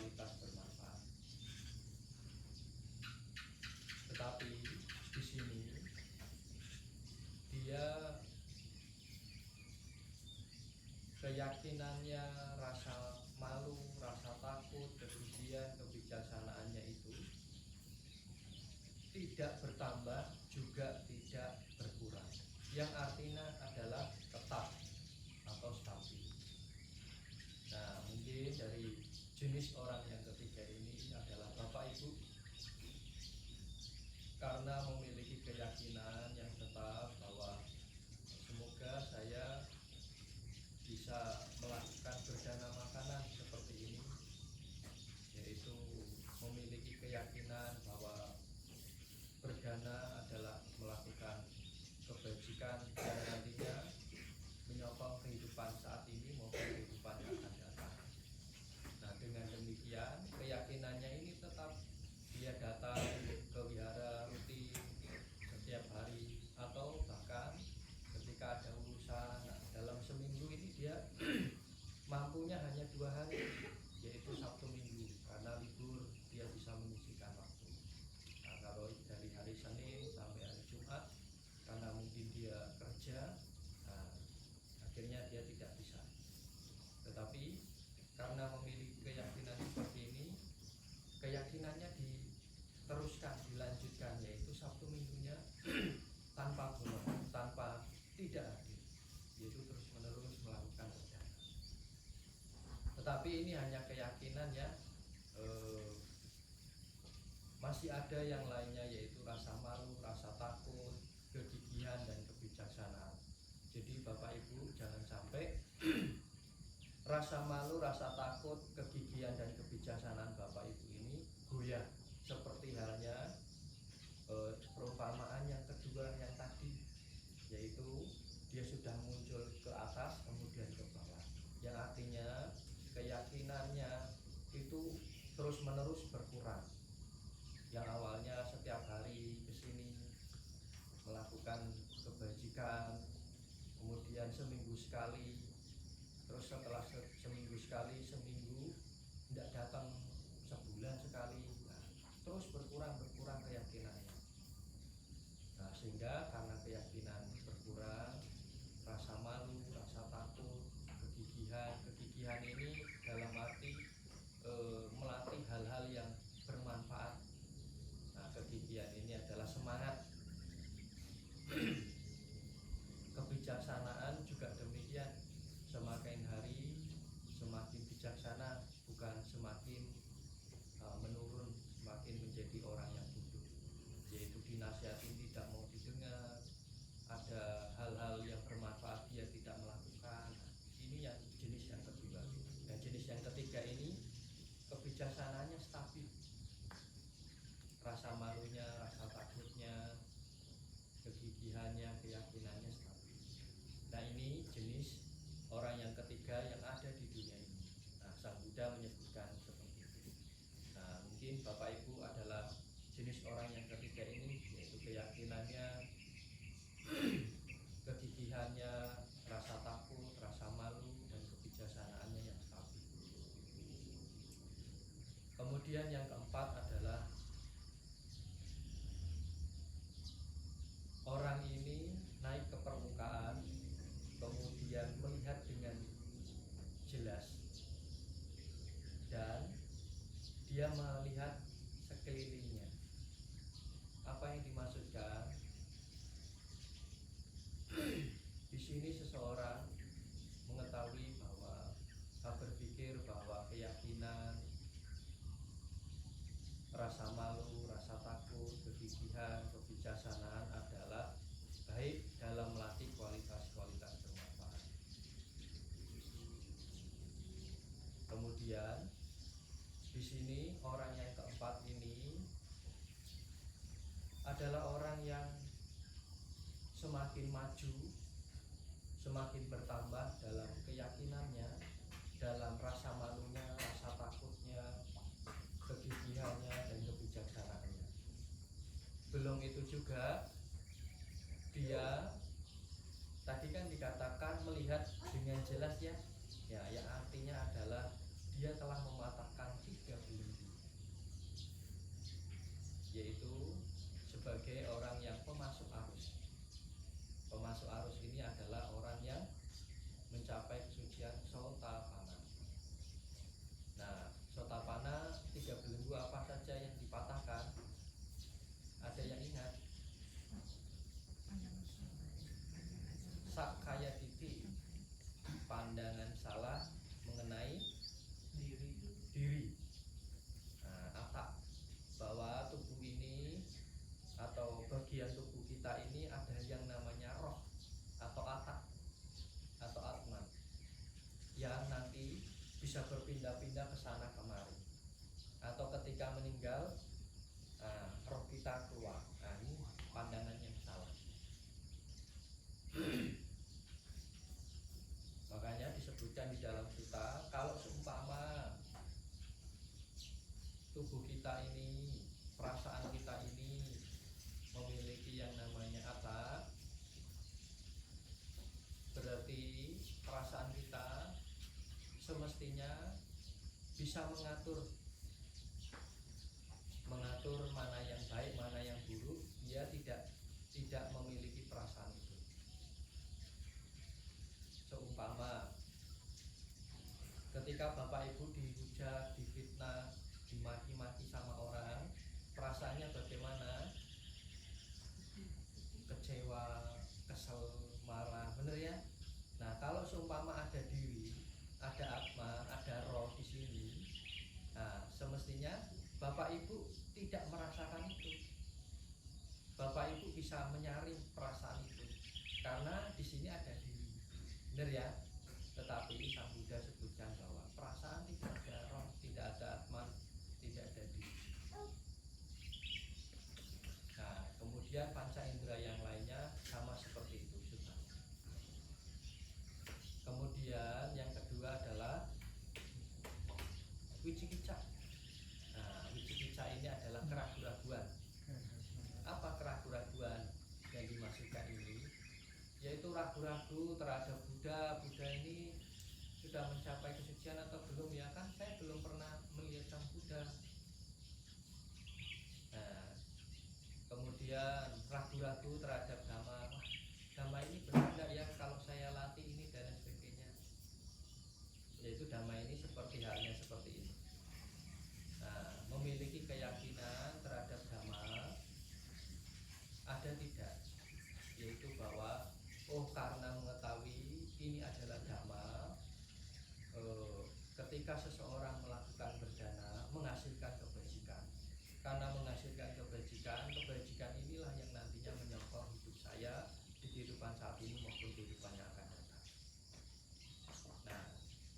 kualitas bermanfaat. Tetapi di sini dia keyakinannya, rasa malu, rasa takut, kegigihan, kebijaksanaannya itu tidak bertambah juga tidak berkurang. Yang artinya adalah tetap atau stabil. Nah, mungkin dari jenis orang yang ketiga ini adalah Bapak Ibu, karena memiliki keyakinan yang tetap bahwa semoga saya bisa melakukan berdana makanan seperti ini, yaitu memiliki keyakinan bahwa berdana adalah melakukan kebajikan yang nantinya menyokong kehidupan saat ini maupun kehidupan yang akan datang. Nah, dengan demikian keyakinannya ini tetap dia datang ke wihara rutin setiap hari, atau bahkan ketika ada urusan, nah, dalam seminggu ini dia mampunya hanya 2 hari, yaitu Sabtu Minggu, karena libur dia bisa menyisihkan waktu. Nah, kalau dari hari Senin sampai hari Jumat karena mungkin dia kerja, nah, akhirnya dia tidak bisa. Tetapi karena memiliki keyakinan seperti ini, keyakinannya diteruskan, dilanjutkan, yaitu Sabtu Minggunya tanpa bolong, tanpa tidak hadir, yaitu terus menerus melakukan berdana. Tetapi ini hanya keyakinan ya, masih ada yang lainnya, yaitu rasa malu, rasa takut, kegigihan, dan kebijaksanaan. Jadi Bapak Ibu jangan sampai rasa malu, rasa takut, kegigihan, dan kebijaksanaan Bapak Ibu ini goyah, seperti halnya perumpamaan yang kedua yang tadi, yaitu dia sudah muncul ke atas kemudian ke bawah, yang artinya keyakinannya itu terus menerus berkurang. Yang awalnya setiap hari ke sini melakukan kebajikan, kemudian seminggu sekali, terus setelah seminggu sekali, seminggu tidak datang, sebulan sekali, nah, terus berkurang keyakinannya. Nah, sehingga karena keyakinan berkurang, rasa malu, rasa takut, kegigihan ini dalam arti melatih hal-hal yang bermanfaat. Nah, kegigihan ini adalah semangat. Kebijaksanaan juga demikian, semakin hari semakin bijaksana, bukan semakin menurun, semakin menjadi orang yang bodoh, yaitu dinasihatin tidak mau didengar, ada hal-hal yang bermanfaat dia tidak melakukan. Ini yang jenis yang kedua. Dan jenis yang ketiga ini kebijaksanaannya stabil, rasa malunya, rasa takutnya, kegigihannya, keyakinannya stabil. Nah, ini jenis orang yang ketiga yang ada di dunia ini. Nah, Sang Buddha menyebutkan seperti itu. Nah, mungkin Bapak Ibu adalah jenis orang yang ketiga ini, yaitu keyakinannya, kegigihannya, rasa takut, rasa malu, dan kebijaksanaannya yang stabil. Kemudian yang keempat adalah orang ini naik ke permukaan, kemudian melihat dengan jelas, dan dia melihat sekelilingnya. Apa yang dimaksudkan? Di sini seseorang mengetahui bahwa, berpikir bahwa keyakinan, rasa malu, rasa takut, kegigihan, kebijaksanaan adalah baik dalam melatih kualitas-kualitas bermanfaat. Kemudian di sini orang yang keempat ini adalah orang yang semakin maju, semakin bertambah dalam keyakinannya, dalam rasa malunya, rasa takutnya, kegigihannya, dan kebijaksanaannya. Belum itu juga dia tadi kan dikatakan melihat dengan jelas ya, yang artinya adalah dia telah mematahkan 3 belenggu, yaitu sebagai orang yang pemasuk arus. Pemasuk arus ini adalah orang yang mencapai kesucian sotapana. Nah, sotapana 3 belenggu apa saja yang dipatahkan? Ada yang ingat? Sakaya titi, pandangan salah mengenai diri. Nah, atak, bahwa tubuh ini atau bagian tubuh kita ini ada yang namanya roh atau atak atau atman yang nanti bisa berpindah-pindah ke sana kemari, atau ketika meninggal roh kita keluar. Nah, ini pandangan yang salah. Makanya disebutkan di dalam kita, kalau seumpama tubuh kita ini, perasaan kita ini memiliki yang namanya atak, berarti perasaan kita semestinya bisa mengatur mana yang baik, mana yang buruk. Dia tidak memiliki perasaan itu. Seumpama ketika bapak ibu dihujat, difitnah, dimaki-maki sama orang, perasaannya bagaimana? Kecewa, kesel, marah, bener ya? Nah, kalau seumpama ada diri, ada atma, ada roh di sini, nah semestinya bapak ibu tidak merasakan itu. Bapak ibu bisa menyaring perasaan itu karena di sini ada diri, bener ya? Tetapi Sang Buddha sebutkan bahwa perasaan tidak ada roh, tidak ada atman, tidak ada diri. Nah, kemudian panca indera yang lainnya sama seperti itu sudah. Kemudian yang kedua adalah wicikica. Nah, wicikica ini adalah keraguan-raguan. Apa keraguan-raguan yang dimaksudkan ini? Yaitu ragu-ragu terhadap Buddha. Buddha ini sudah mencapai kesucian atau belum ya? Kan saya belum pernah melihat Sang Buddha. Nah, kemudian ragu-ragu terhadap Dhamma. Dhamma ini benar enggak ya kalau saya latih ini dan lain sebagainya. Yaitu Dhamma ini seperti halnya seperti ini. Nah, memiliki keyakinan terhadap Dhamma ada tidak? Yaitu bahwa karena mengetahui ini adalah Dhamma, ketika seseorang melakukan berdana menghasilkan kebajikan. Karena menghasilkan kebajikan inilah yang nantinya menyokong hidup saya di kehidupan saat ini maupun kehidupan yang akan datang. Nah,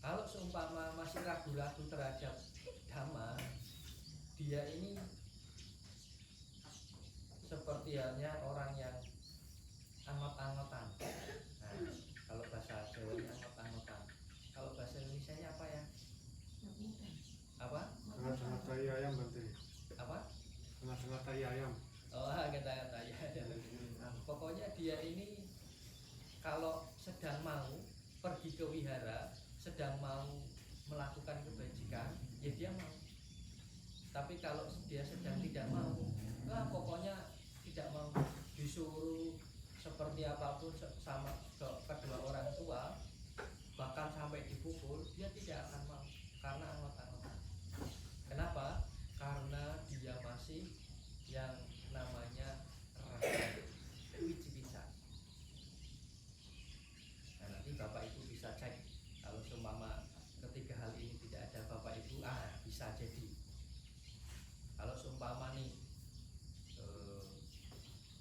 kalau seumpama masih ragu-ragu terhadap Dhamma, dia ini seperti halnya orang yang angot-angotan. Nah, kalau bahasa Jawa ini angot-angotan. Kalau bahasa Indonesia-nya apa ya? Apa? Setengah-setengah tai ayam berarti. Apa? Setengah-setengah tai ayam. Oh, kata-kata ya. Pokoknya dia ini kalau sedang mau pergi ke wihara, sedang mau melakukan kebajikan, ya dia mau. Tapi kalau dia sedang tidak mau, pokoknya tidak mau, disuruh seperti apapun sama kedua orang tua, bahkan sampai dipukul, dia tidak akan mau karena angot-angotan. Kenapa? Karena dia masih yang namanya rasa wicikicca. Nah, nanti bapak ibu bisa cek. Kalau seumpama ketiga hal ini tidak ada bapak ibu, bisa jadi. Kalau seumpama nih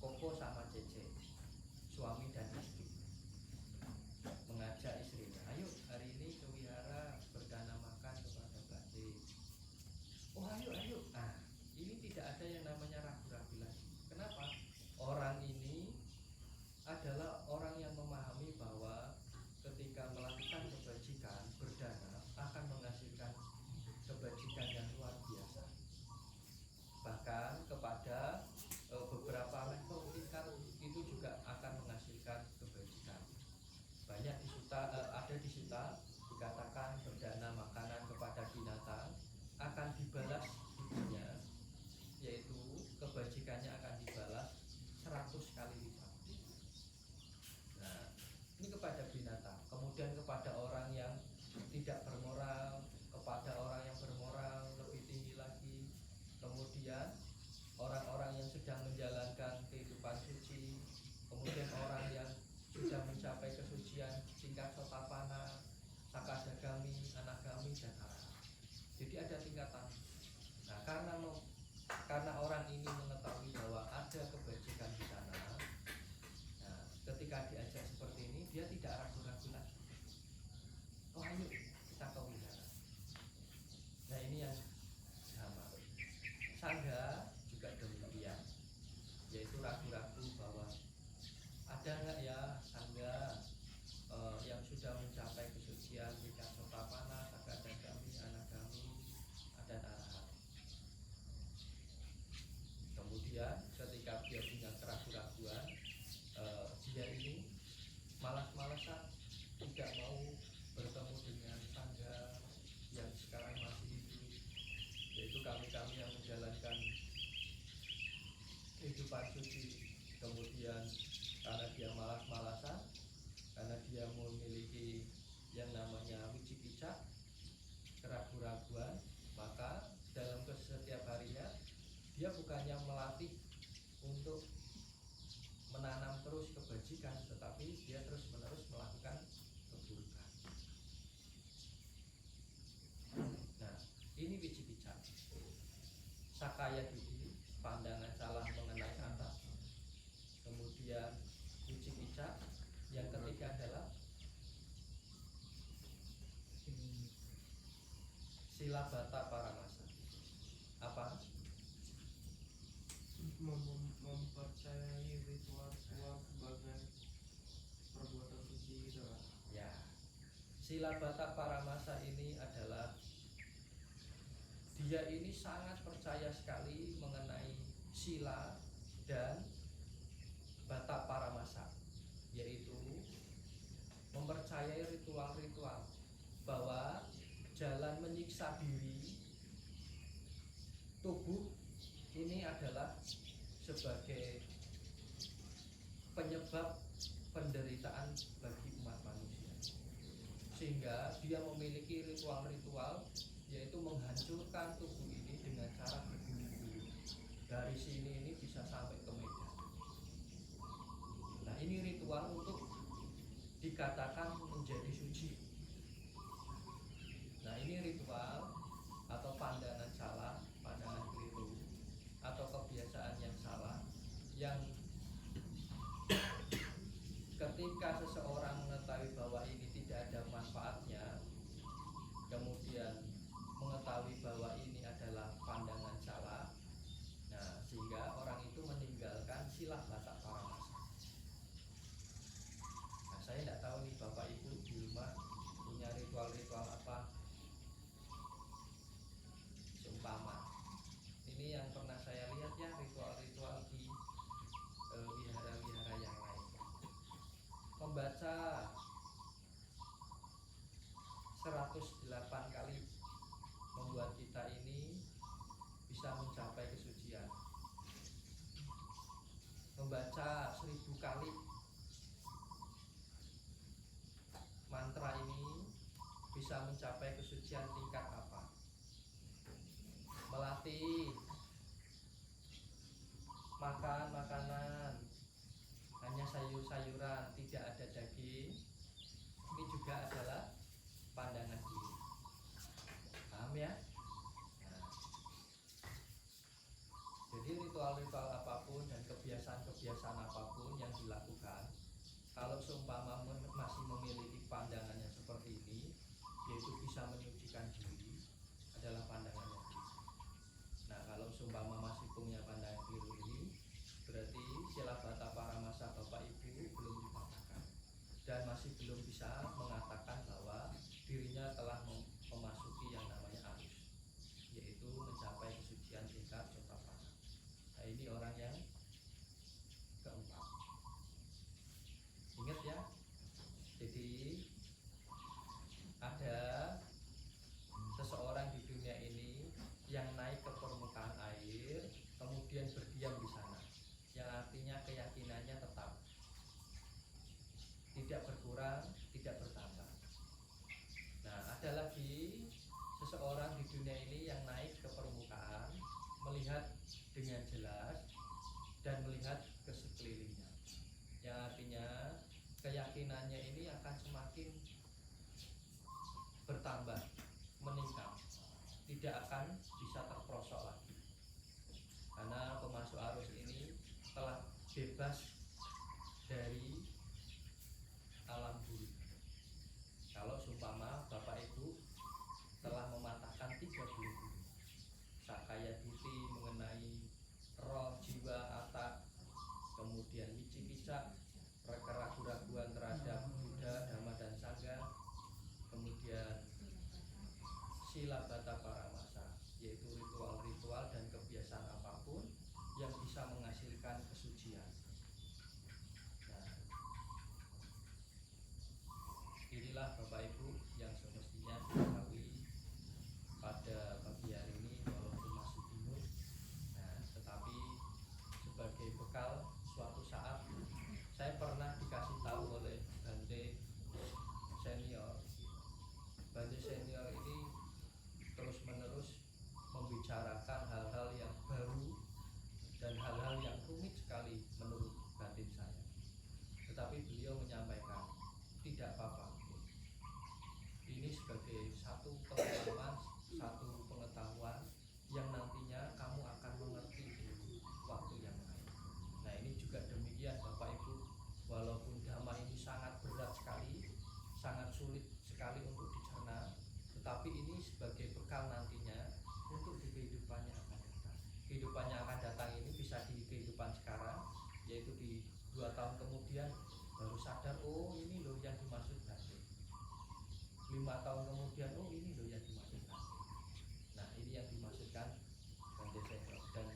Koko sama Cece, suami dan istri, mengajak istrinya, ayo hari ini ke wihara berdana makan kepada Mbak C. Oh ayo. Nah, ini tidak ada yang namanya ragu-ragu lagi. Kenapa? Orang ini adalah orang yang memahami bahwa ketika melakukan kebajikan berdana akan menghasilkan kebajikan yang luar Jadi ada tingkatan. Nah, karena orang ini mengetahui bahwa ada kebajikan di sana, nah, ketika diajak seperti ini dia tidak ragu-ragu lagi. Oh ayo kita ke wihara. Nah ini yang sama. Sangga juga demikian, yaitu ragu-ragu bahwa ada nggak ya sangga yang sudah mencapai kesucian tingkat sotapana, sakadagami, anagami, dan arahat. Kemudian ketika dia punya keraguan-raguan, dia ini malas-malasan, tidak mau bertemu dengan sangga yang sekarang masih hidup, yaitu kami-kami yang menjalankan kehidupan suci. Kemudian karena dia malas-malasan, karena dia memiliki yang namanya wicikicca, keraguan-raguan, maka dalam setiap harinya dia bukannya melatih untuk menanam terus kebajikan, tetapi dia terus-menerus melakukan keburukan. Nah, ini wicikicca. Sakaya didi, pandangan salah mengenai atas. Kemudian wicikicca, yang ketiga adalah silabata paramasa. Apa? Mempercayai ritual-ritual sebagai perbuatan suci gitu kan? Ya, silabata paramasa ini adalah dia ini sangat percaya sekali mengenai sila dan bata paramasa, yaitu mempercayai ritual-ritual bahwa jalan menyiksa diri tubuh ini adalah sebagai penyebab penderitaan bagi umat manusia, sehingga dia memiliki ritual-ritual, yaitu menghancurkan tubuh ini dengan cara bergulir-gulir dari sini ini bisa sampai ke Medan. Nah ini ritual untuk dikatakan menjadi suci. Nah ini ritual atau pandangan salah, pandangan keliru, atau kebiasaan yang salah, yang ketika seseorang mengetahui bahwa ini tidak ada manfaatnya, kemudian mengetahui bahwa ini adalah pandangan salah, nah sehingga orang itu meninggalkan sila bata paramasa. Nah saya tidak tahu nih Bapak Ibu di rumah punya ritual-ritual apa. Seumpama ini yang pernah saya lihat ya, ritual-ritual di wihara-wihara yang lain, membaca 108 kali membuat kita ini bisa mencapai kesucian. Membaca 1000 kali mantra ini bisa mencapai kesucian tingkat apa? Melatih makan makanan hanya sayur-sayuran, tidak ada daging, ini juga adalah pandangan diri. Paham ya? Nah, jadi ritual-ritual apapun dan kebiasaan-kebiasaan apapun yang dilakukan, kalau seumpama masih memiliki pandangan yang seperti ini, yaitu bisa menyucikan diri, adalah pandangan yang keliru. Nah kalau seumpama masih punya pandangan keliru ini, berarti sila bata paramasa Bapak Ibu belum dipatahkan dan masih belum bisa mengatakan bahwa dirinya telah memasuki yang namanya arus, yaitu mencapai kesucian tingkat sotapana. Nah ini orang yang keempat. Ingat ya, jadi ada seseorang di dunia ini yang naik ke permukaan air, kemudian berdiam di sana, yang artinya keyakinannya tetap, tidak berkurang, tidak bertambah. Nah ada lagi seseorang di dunia ini yang naik ke permukaan, melihat dengan jelas dan melihat ke sekelilingnya, yang artinya keyakinannya ini akan semakin bertambah, meningkat, akan bisa terprosok lagi, karena pemasuk arus ini telah bebas dari alam bumi. Kalau sumpama Bapak Ibu telah mematahkan 3 belenggu sakaya diti mengenai roh, jiwa, atak, kemudian wicik-wicak, keraguan-keraguan terhadap Buddha, Dhamma, dan Sangha, kemudian sila bata paramasa, yaitu ritual-ritual dan kebiasaan apapun yang bisa menghasilkan kesucian. Nah, inilah Bapak Ibu yang semestinya diketahui pada pagi hari ini, walaupun masih bingung. Nah, tetapi sebagai bekal suatu saat saya pernah dikasih tahu oleh Bante senior. Bante senior ini terus-menerus membicarakan hal-hal yang baru dan hal-hal yang rumit sekali menurut batin saya. Tetapi beliau menyampaikan, tidak apa-apa. Ini sebagai satu pengalaman, satu pengetahuan yang nantinya kamu akan mengerti di waktu yang lain. Nah, ini juga demikian Bapak Ibu. Walaupun dhamma ini sangat berat sekali, sangat sulit sekali untuk dicerna, tetapi ini sebagai bekal nantinya untuk di kehidupannya akan datang. Kehidupannya akan datang ini bisa di kehidupan sekarang, yaitu di 2 tahun kemudian baru sadar, oh ini loh yang dimaksud Bante. 5 tahun kemudian, oh ini loh yang dimaksud Bante. Nah, ini yang dimaksudkan Bante Senior. Dan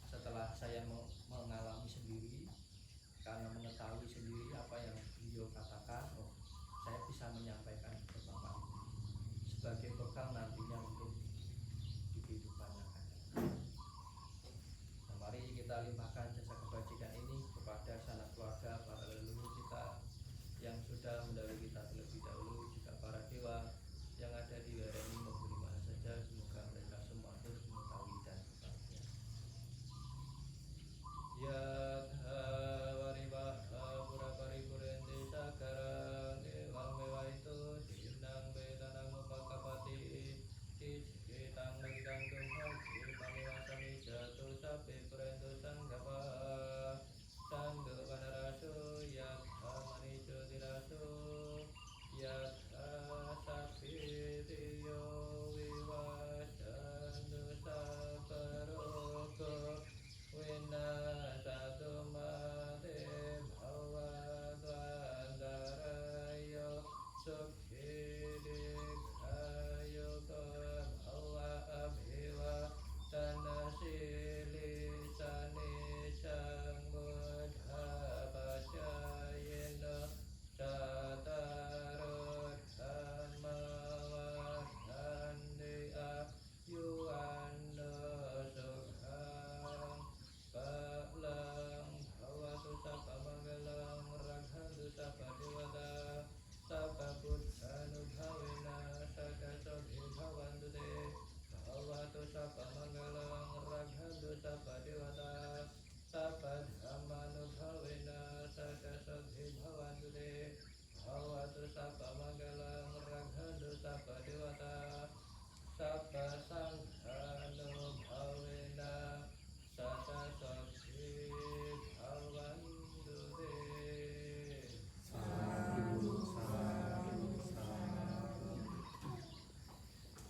setelah saya mengalami sendiri, karena mengetahui sendiri apa yang beliau katakan, oh saya bisa menyampaikan ke Bapak Ibu sebagai bekal nantinya untuk di kehidupan yang akan datang. Nah, mari kita limpahkan jasa kebajikan ini kepada sanak keluarga, para leluhur kita yang sudah mendahului kita terlebih dahulu, juga para dewa yang ada di wilayah ini maupun di mana saja. Semoga mereka semua terus mengetahui dan berbahagia. Ya Sapa Manggalang Raghadu Sapa Dewata